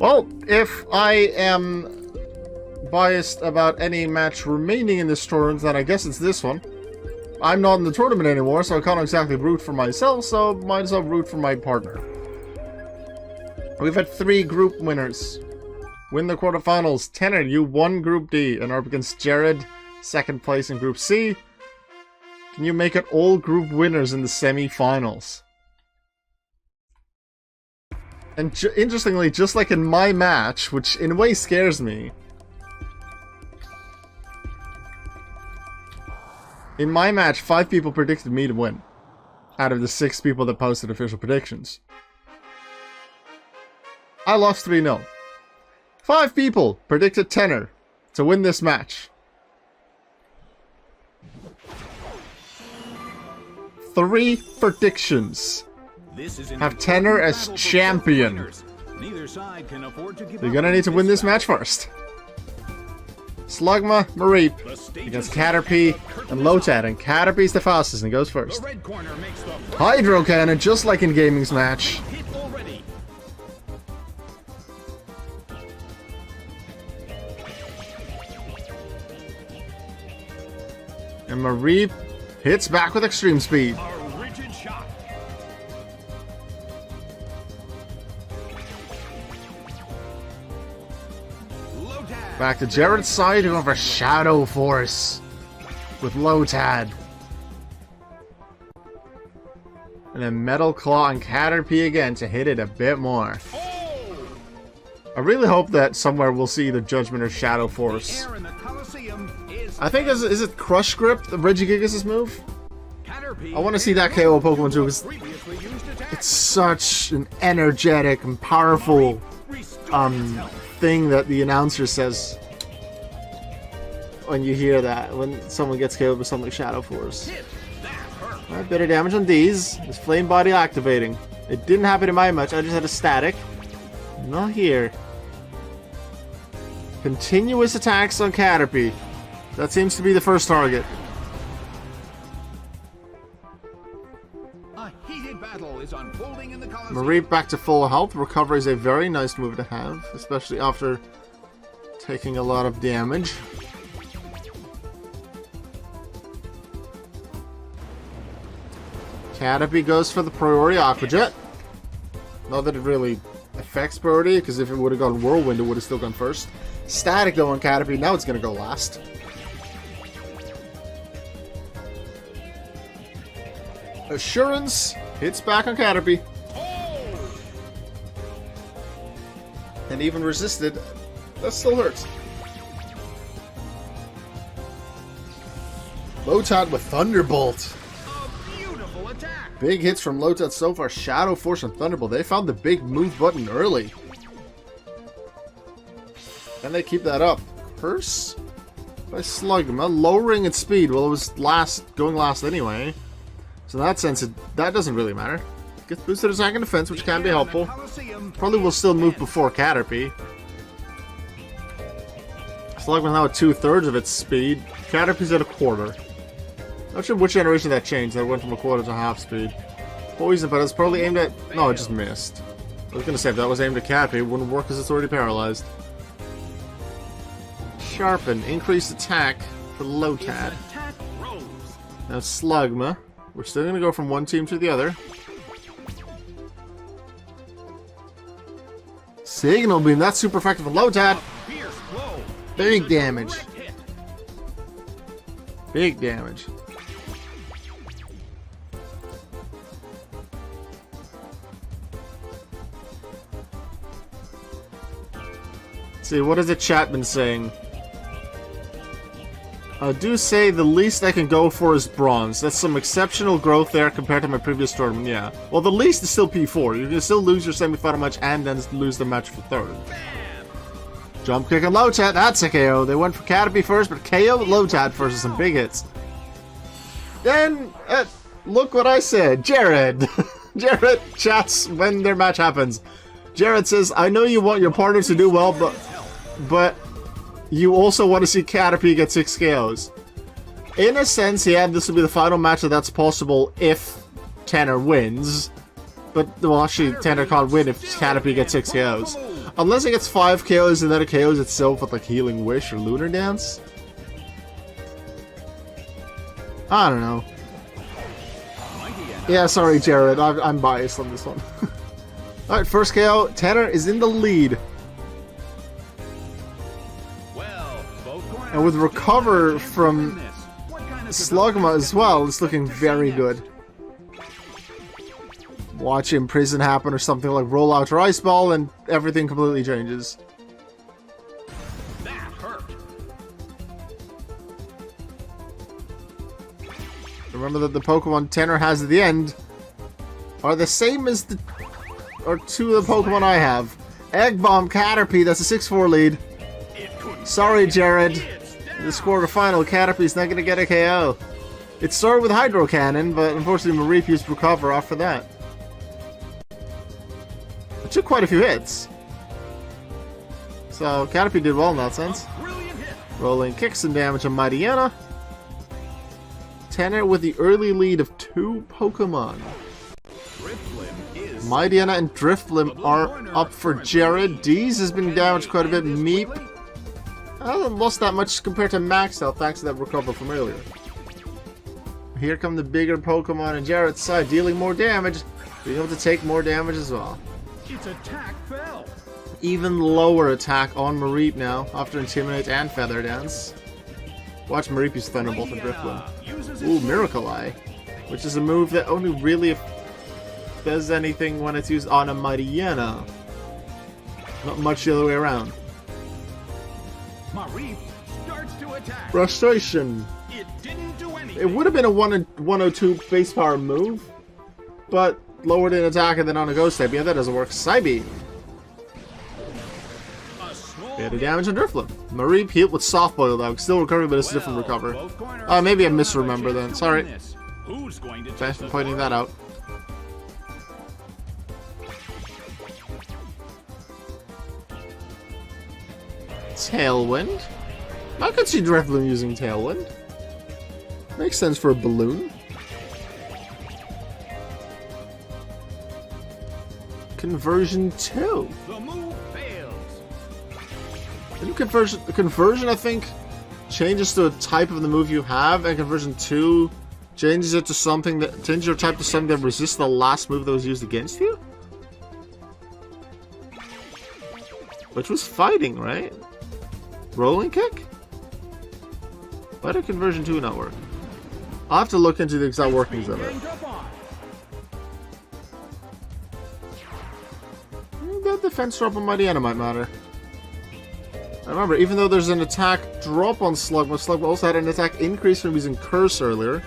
Well, if I am biased about any match remaining in this tournament, then I guess it's this one. I'm not in the tournament anymore, so I can't exactly root for myself, so might as well root for my partner. We've had 3 group winners. Win the quarterfinals. Tenor, you won Group D and are up against Jared, second place in Group C. Can you make it all group winners in the semi-finals? And interestingly, just like in my match, which in a way scares me, in my match, 5 people predicted me to win out of the 6 people that posted official predictions. I lost 3-0. 5 people predicted Tenor to win this match. 3 predictions have Tenor as champion. You're gonna need to win this match first. Slugma, Mareep against Caterpie and Lotad, and Caterpie's the fastest and goes first. Hydro Cannon, just like in Gaming's match. And Mareep hits back with extreme speed. Back to Jared's side, who have a Shadow Force with Lotad. And then Metal Claw and Caterpie again to hit it a bit more. I really hope that somewhere we'll see either Judgment or Shadow Force. I think, is it Crush Grip, the Regigigas' move? I want to see that KO Pokemon too, because it's such an energetic and powerful thing that the announcer says when you hear that, when someone gets KO'd with something like Shadow Force. Alright, better damage on these. It's Flame Body activating. It didn't happen in my match, I just had a static. Not here. Continuous attacks on Caterpie. That seems to be the first target. A heated battle is unfolding in the Colosseum. Mareep back to full health. Recovery is a very nice move to have, especially after taking a lot of damage. Caterpie goes for the priority Aqua Jet. Not that it really affects priority, because if it would have gone Whirlwind, it would have still gone first. Static though on Caterpie, now it's going to go last. Assurance hits back on Caterpie. And even resisted, that still hurts. Lotad with Thunderbolt. A beautiful attack. Big hits from Lotad so far. Shadow Force and Thunderbolt. They found the big move button early. And they keep that up. Curse by Slugma, lowering its speed. Well, it was going last anyway. So in that sense, that doesn't really matter. Gets boosted attack and defense, which can be helpful. Probably will still move before Caterpie. Slugma now at 2/3 of its speed. Caterpie's at a quarter. Not sure which generation that changed. That went from a quarter to half speed. Poison, but it's probably aimed at... No, it just missed. I was going to say, if that was aimed at Caterpie, it wouldn't work because it's already paralyzed. Sharpen. Increased attack for Lotad. Now Slugma. We're still going to go from one team to the other. Signal Beam. That's super effective for Lotad. Big damage. Big damage. Let's see, what has the chat been saying? Do say the least I can go for is bronze. That's some exceptional growth there compared to my previous tournament, yeah. Well, the least is still P4. You can still lose your semi-final match and then lose the match for third. Jump kick on Lotad, that's a KO. They went for Caterpie first, but KO Lotad first with some big hits. Then, look what I said. Jared. Jared chats when their match happens. Jared says, I know you want your partner to do well, but you also want to see Caterpie get 6 KOs. In a sense, yeah, this will be the final match that's possible if Tenor wins. But, well, actually, Tenor can't win if Caterpie gets 6 KOs. Unless it gets 5 KOs and then it KOs itself with like Healing Wish or Lunar Dance. I don't know. Yeah, sorry, Jared. I'm biased on this one. Alright, first KO. Tenor is in the lead. And with recover from Slugma as well, it's looking very good. Watch Imprison happen or something like roll out your Ice Ball and everything completely changes. That hurt. Remember that the Pokemon Tenor has at the end are the same as the two of the Pokemon I have. Egg Bomb, Caterpie, that's a 6-4 lead. Sorry, Jared. In the quarterfinal, Caterpie's not going to get a KO. It started with Hydro Cannon, but unfortunately Mareep used Recover after that. It took quite a few hits. So, Caterpie did well in that sense. Rolling Kick, some damage on Mightyena. Tenor with the early lead of 2 Pokemon. Mightyena and Drifblim are up for Jared. Deez has been damaged quite a bit. Meep hasn't lost that much compared to Max Health thanks to that recover from earlier. Here come the bigger Pokemon on Jared's side, dealing more damage, being able to take more damage as well. Its attack fell. Even lower attack on Mareep now, after Intimidate and Feather Dance. Watch Mareep use Thunderbolt and Drifblim. Ooh, Miracle Eye, which is a move that only really does anything when it's used on a Mightyena. Not much the other way around. Mareep starts to attack. Frustration. It didn't do anything. It would have been a 102 base power move, but lowered in attack and then on a ghost type. Yeah, that doesn't work. Psybeam. Bit of damage on Drifblim. Mareep healed with Soft Boil though. Still recovering, but it's a different recover. Maybe I misremember then. Sorry. Thanks for pointing that out. Tailwind. I could see Drifblim using Tailwind. Makes sense for a balloon. Conversion 2. The move fails. And conversion, I think, changes the type of the move you have, and conversion 2 changes it to something that changes your type to something that resists the last move that was used against you. Which was fighting, right? Rolling Kick? Why did conversion 2 not work? I'll have to look into the exact workings of it. That defense drop on Mightyena might matter. Remember, even though there's an attack drop on Slugma, Slugma also had an attack increase from using Curse earlier.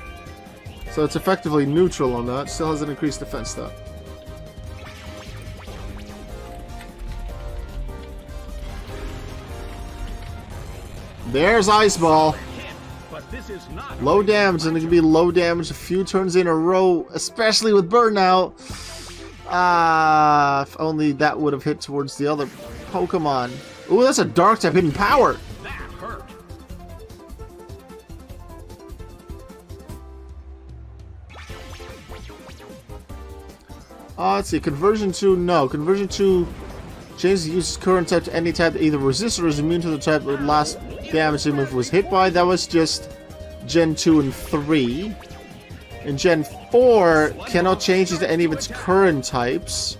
So it's effectively neutral on that. Still has an increased defense though. There's Ice Ball. Low damage, and it can be low damage a few turns in a row, especially with Burnout. If only that would have hit towards the other Pokemon. Ooh, that's a Dark type hidden power. That hurt. Let's see. Conversion 2, no. Conversion 2 changes the user's current type to any type that either resists or is immune to the type that last damage the move was hit by. That was just Gen 2 and 3. And Gen 4 cannot change it to any of its current types.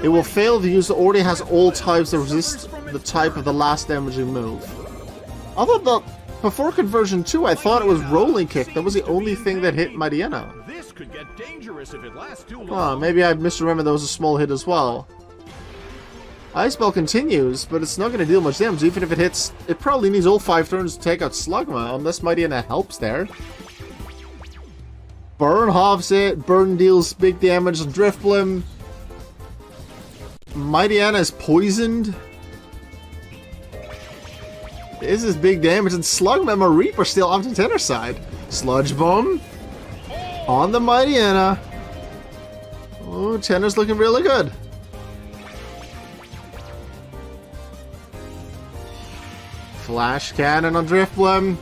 It will fail if the user already has all types that resist the type of the last damaging move. Although before conversion 2, I thought it was Rolling Kick. That was the only thing that hit Mightyena. This could get dangerous if it lasts too long. Maybe I misremembered that was a small hit as well. Ice Ball continues, but it's not going to deal much damage. Even if it hits, it probably needs all 5 turns to take out Slugma, unless Mightyena helps there. Burn halves it. Burn deals big damage on Drifblim. Mightyena is poisoned. This is big damage, and Slugma and Mareep are still off to Tenor's side. Sludge Bomb on the Mightyena. Oh, Tenor's looking really good. Flash Cannon on Drifblim.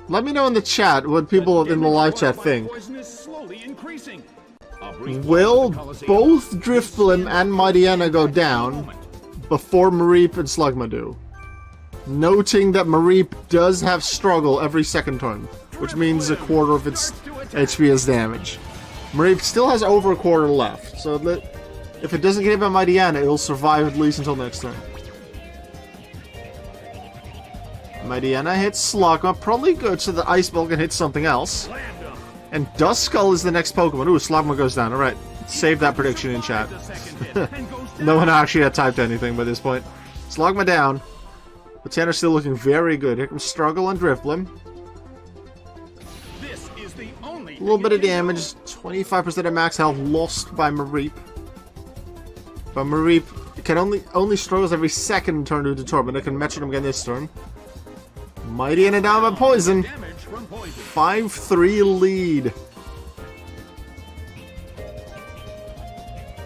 Let me know in the chat what people in the live chat think. Will both Drifblim and Mightyena go down before Mareep and Slugma do? Noting that Mareep does have struggle every second turn, which means a quarter of its HP is damage. Mareep still has over a quarter left, so if it doesn't get hit by Mightyena, it'll survive at least until next turn. Mightyena hits Slugma, probably good so the Ice Ball can hit something else. And Duskull is the next Pokemon. Ooh, Slugma goes down. Alright, save that prediction in chat. No one actually had typed anything by this point. Slugma down. But Tenor's still looking very good. Here comes Struggle on Drifblim. A little bit of damage. 25% of max health lost by Mareep. But Mareep can only struggles every second turn due to Torment. It can Metronome again this turn. Mightyena down by Poison. 5-3 lead.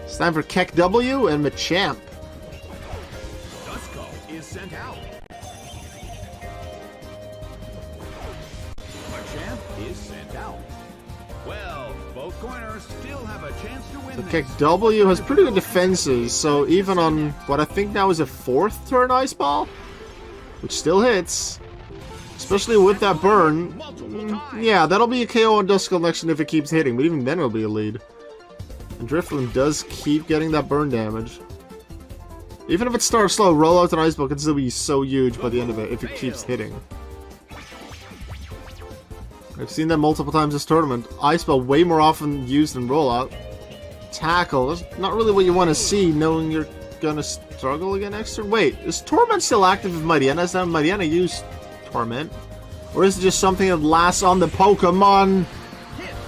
It's time for Keck W and Machamp. Duskull is sent out. Machamp is sent out. Well, both corners still have a chance to win. So Keck W has pretty good defenses, so even on what I think now is a 4th turn Ice Ball, which still hits, especially with that burn, yeah, that'll be a KO on Duskull next turn if it keeps hitting, but even then it'll be a lead. And Drifblim does keep getting that burn damage. Even if it starts slow, Rollout and Ice Ball can still be so huge by the end of it if it keeps hitting. I've seen that multiple times this tournament. Ice Ball way more often used than Rollout. Tackle, that's not really what you want to see, knowing you're gonna struggle again next turn. Wait, is Torment still active if Mightyena down? Mightyena used Torment? Or is it just something that lasts on the Pokemon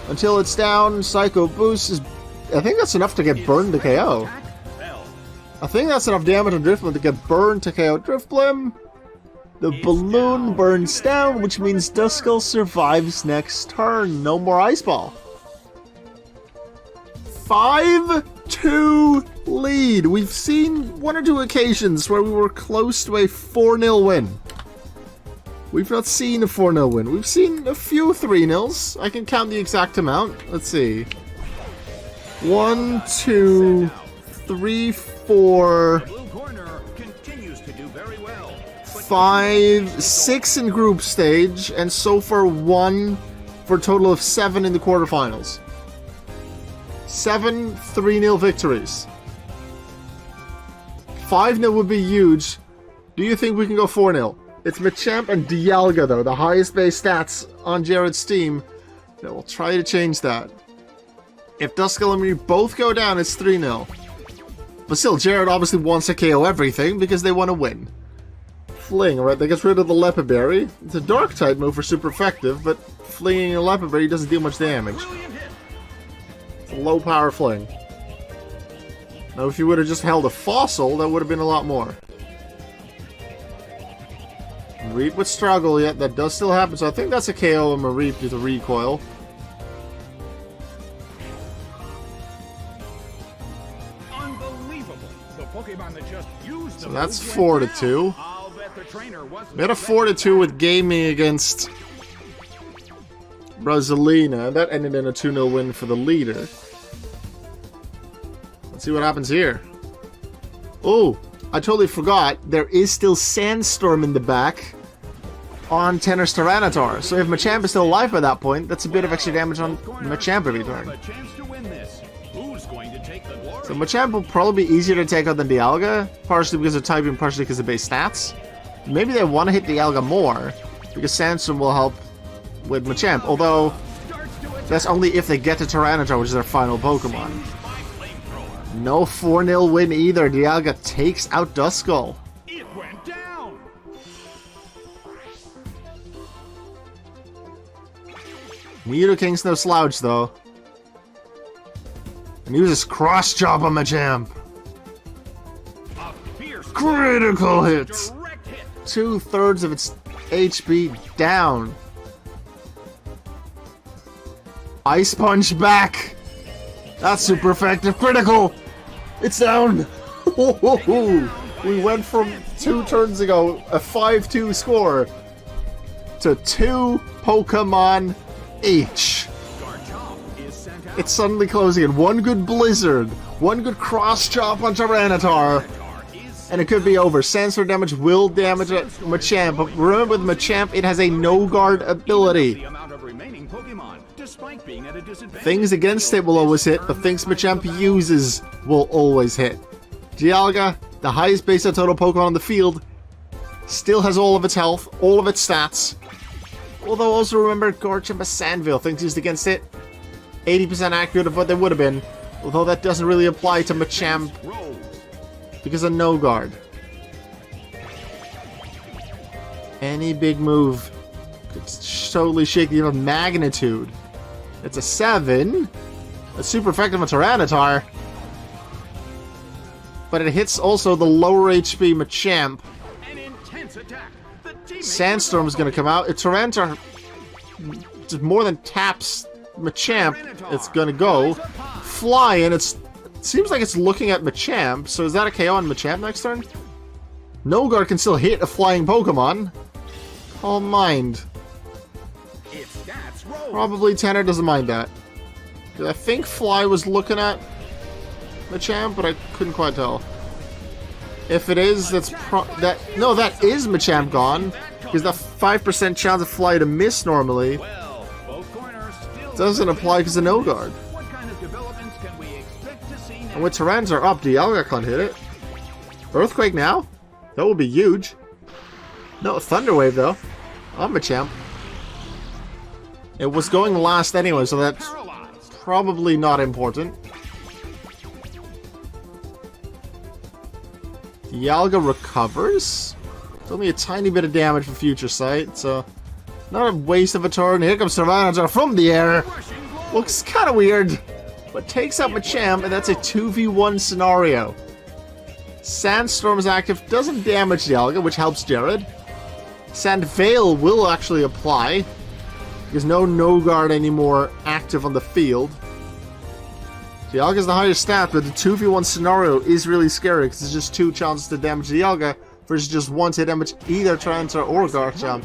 until it's down? Psycho Boost is... I think that's enough to get burned to KO. I think that's enough damage on Drifblim to get burned to KO Drifblim. The balloon burns down, which means Duskull survives next turn. No more Ice Ball. 5-2 lead. We've seen 1 or 2 occasions where we were close to a 4-0 win. We've not seen a 4-0 win. We've seen a few 3-0s. I can count the exact amount. Let's see. 1, 2, 3, 4, 5, 6 in group stage, and so far 1 for a total of 7 in the quarterfinals. 7 3-0 victories. 5-0 would be huge. Do you think we can go 4-0? It's Machamp and Dialga, though, the highest base stats on Jared's team. That will try to change that. If Duskull and me both go down, it's 3-0. But still, Jared obviously wants to KO everything because they want to win. Fling, alright, that gets rid of the Leopard Berry. It's a Dark type move for super effective, but flinging a Leopard Berry doesn't do much damage. It's a low power fling. Now, if you would have just held a Fossil, that would have been a lot more. Mareep would struggle, yet that does still happen, so I think that's a KO on Mareep due to recoil. So that's 4-2. We had a 4-2 with gaming against Rosalina. That ended in a 2-0 win for the leader. Let's see what happens here. Oh, I totally forgot. There is still Sandstorm in the back on Tenor's Tyranitar. So if Machamp is still alive by that point, that's a bit of extra damage on Machamp every turn. So Machamp will probably be easier to take out than Dialga, partially because of typing, partially because of base stats. Maybe they want to hit Dialga more, because Sandstorm will help with Machamp, although that's only if they get to Tyranitar, which is their final Pokemon. No 4-0 win either. Dialga takes out Duskull. It went down. Nidoking's no slouch, though. And uses Cross Chop on Machamp. Critical hits. 2/3 of its HP down. Ice Punch back. That's super effective. Critical. It's down. We went from 2 turns ago, a 5-2 score, to 2 Pokemon each. It's suddenly closing in. One good Blizzard. One good cross chop on Tyranitar. And it could be over. Sandstorm damage will damage Machamp. But remember with Machamp, it has a no-guard ability. Things against it will always hit, but things Machamp uses will always hit. Dialga, the highest base total Pokemon on the field, still has all of its health, all of its stats. Although also remember, Garchomp has Sandville. Things used against it, 80% accurate of what they would have been. Although that doesn't really apply to Machamp because of no guard. Any big move could totally shake the of magnitude. It's a 7. It's super effective on Tyranitar. But it hits also the lower HP Machamp. Sandstorm is going to come out. If Tyranitar just more than taps Machamp, it's going to go. Fly, and it seems like it's looking at Machamp. So is that a KO on Machamp next turn? No-Guard can still hit a flying Pokemon. I'll mind. Probably Tenor doesn't mind that. I think Fly was looking at Machamp, but I couldn't quite tell. If it is, that is Machamp gone, because that 5% chance of Fly to miss normally doesn't apply because of no guard. And with Tyranitar up, Dialga can't hit it. Earthquake now? That would be huge. No, Thunder Wave though. On Machamp. It was going last anyway, so that's probably not important. Dialga recovers. It's only a tiny bit of damage for Future Sight, so not a waste of a turn. Here comes Tyranitar from the air. Looks kind of weird, but takes out Machamp, and that's a 2v1 scenario. Sandstorm is active, doesn't damage Dialga, which helps Jared. Sand Veil will actually apply. There's no guard anymore active on the field. Dialga's the highest stat, but the 2v1 scenario is really scary because it's just 2 chances to damage Dialga versus just 1 to damage either Tyranitar or Garchomp.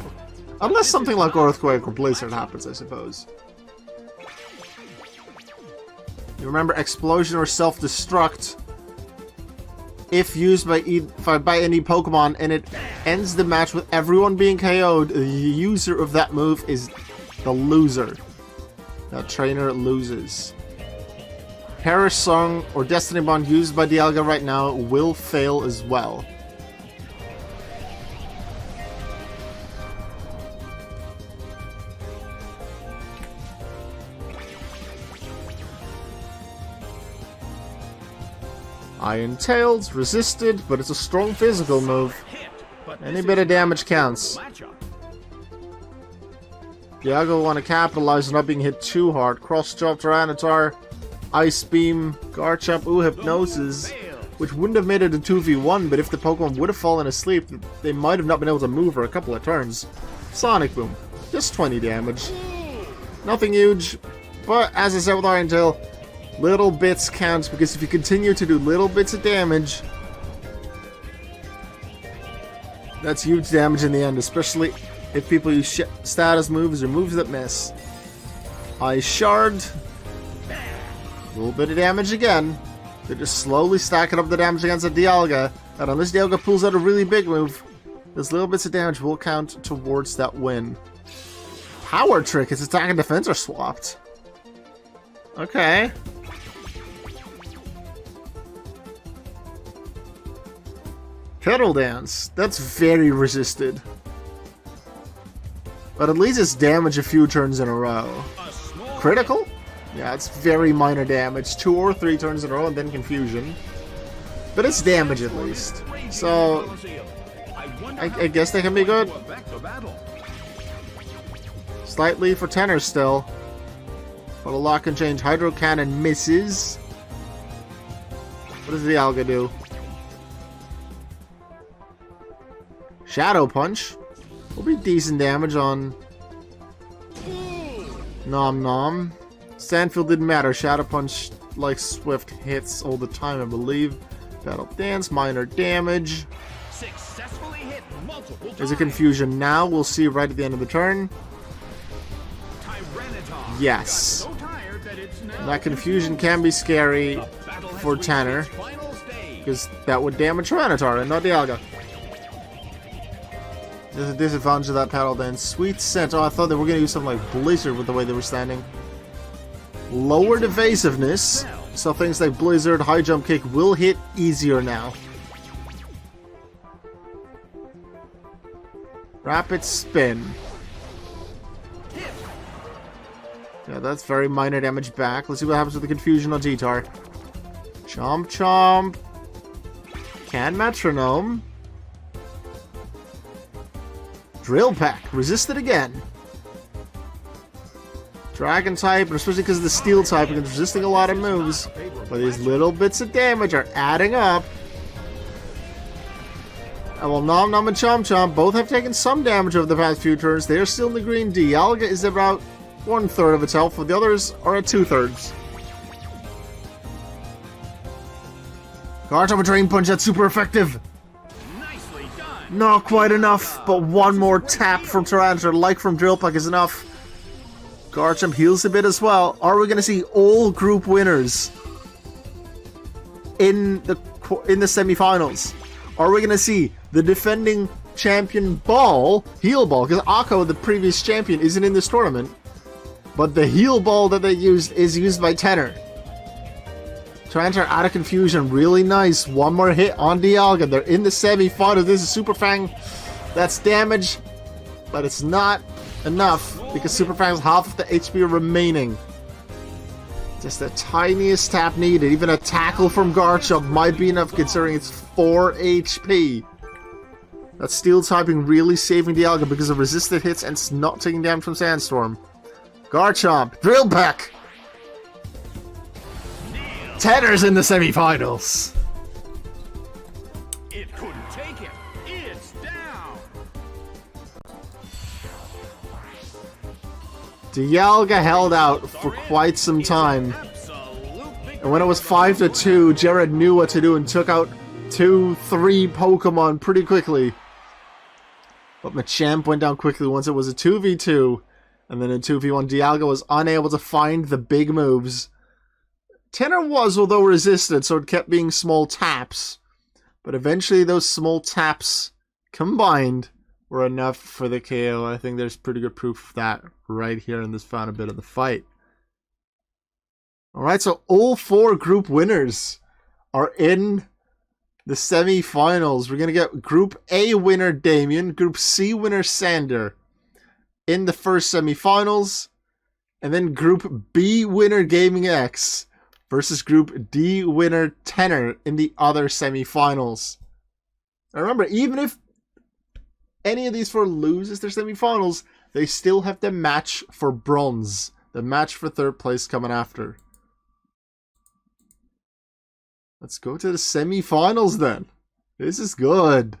Unless something like Earthquake or Blizzard happens, I suppose. You remember Explosion or Self-Destruct. If used by any Pokemon and it ends the match with everyone being KO'd, the user of that move is the loser. That trainer loses. Perish Song or Destiny Bond used by Dialga right now will fail as well. Iron Tails resisted, but it's a strong physical move. Any bit of damage counts. Dialga will want to capitalize on not being hit too hard. Cross Chop Tyranitar, Ice Beam, Garchomp, Hypnosis, which wouldn't have made it a 2v1, but if the Pokemon would have fallen asleep, they might have not been able to move for a couple of turns. Sonic Boom, just 20 damage. Nothing huge, but as I said with Iron Tail, little bits count, because if you continue to do little bits of damage, that's huge damage in the end, especially if people use status moves or moves that miss. Ice Shard. A little bit of damage again. They're just slowly stacking up the damage against the Dialga. And unless Dialga pulls out a really big move, those little bits of damage will count towards that win. Power Trick. Its attack and defense are swapped. Okay. Pedal Dance. That's very resisted. But at least it's damage a few turns in a row. Critical? Yeah, it's very minor damage. 2 or 3 turns in a row and then confusion. But it's damage at least. So, I guess they can be good. Slightly for Tenor still. But a lot can change. Hydro Cannon misses. What does the Dialga do? Shadow Punch. Will be decent damage on Nom Nom. Sandfield didn't matter. Shadow Punch, like Swift, hits all the time, I believe. Battle Dance, minor damage. There's a confusion now. We'll see right at the end of the turn. Yes. So tired that it's now That confusion can be scary battle has for reached Tenor, its final stage. because that would damage Tyranitar and not Dialga. There's a disadvantage of that paddle then. Sweet Scent. Oh, I thought they were going to use something like Blizzard with the way they were standing. Lowered evasiveness, so things like Blizzard, High Jump Kick will hit easier now. Rapid Spin. Yeah, that's very minor damage back. Let's see what happens with the confusion on G-Tar. Chomp Chomp. Can Metronome. Drill Peck. Resisted again. Dragon type, especially because of the Steel type, it's resisting a lot of moves. But these little bits of damage are adding up. And while Nom Nom and Chomp Chomp both have taken some damage over the past few turns, they are still in the green. Dialga is about 1/3 of its health, while the others are at 2/3. Garchomp Drain Punch, that's super effective. Nicely done. Not quite enough, but one more tap from Tyranitar, like from Drill Peck, is enough. Garchomp heals a bit as well. Are we going to see all group winners in the semifinals? Are we going to see the defending champion Ball, Heal Ball, because Akko, the previous champion, isn't in this tournament, but the Heal Ball that they used is used by Tenor. Tyranitar out of confusion, really nice. One more hit on Dialga. They're in the semifinals. This is Super Fang. That's damage, but it's not enough because Super Fang's half of the HP remaining. Just the tiniest tap needed. Even a tackle from Garchomp might be enough considering it's 4 HP. That Steel typing really saving Dialga because of resisted hits and it's not taking damage from Sandstorm. Garchomp, Drill Peck. Tenor's in the semifinals. It couldn't take it. It's down. Dialga held out for quite some time. And when it was 5-2, Jared knew what to do and took out 2-3 Pokemon pretty quickly. But Machamp went down quickly once it was a 2v2. And then in 2v1, Dialga was unable to find the big moves. Tenor was, although resisted, so it kept being small taps. But eventually those small taps combined were enough for the KO. I think there's pretty good proof of that right here in this final bit of the fight. Alright, so all 4 group winners are in the semi-finals. We're going to get Group A winner Damien, Group C winner Sander in the first semi-finals, and then Group B winner Gaming X versus Group D winner Tenor in the other semi-finals. Now remember, even if any of these 4 loses their semi-finals, they still have the match for bronze. The match for 3rd place coming after. Let's go to the semi-finals then. This is good.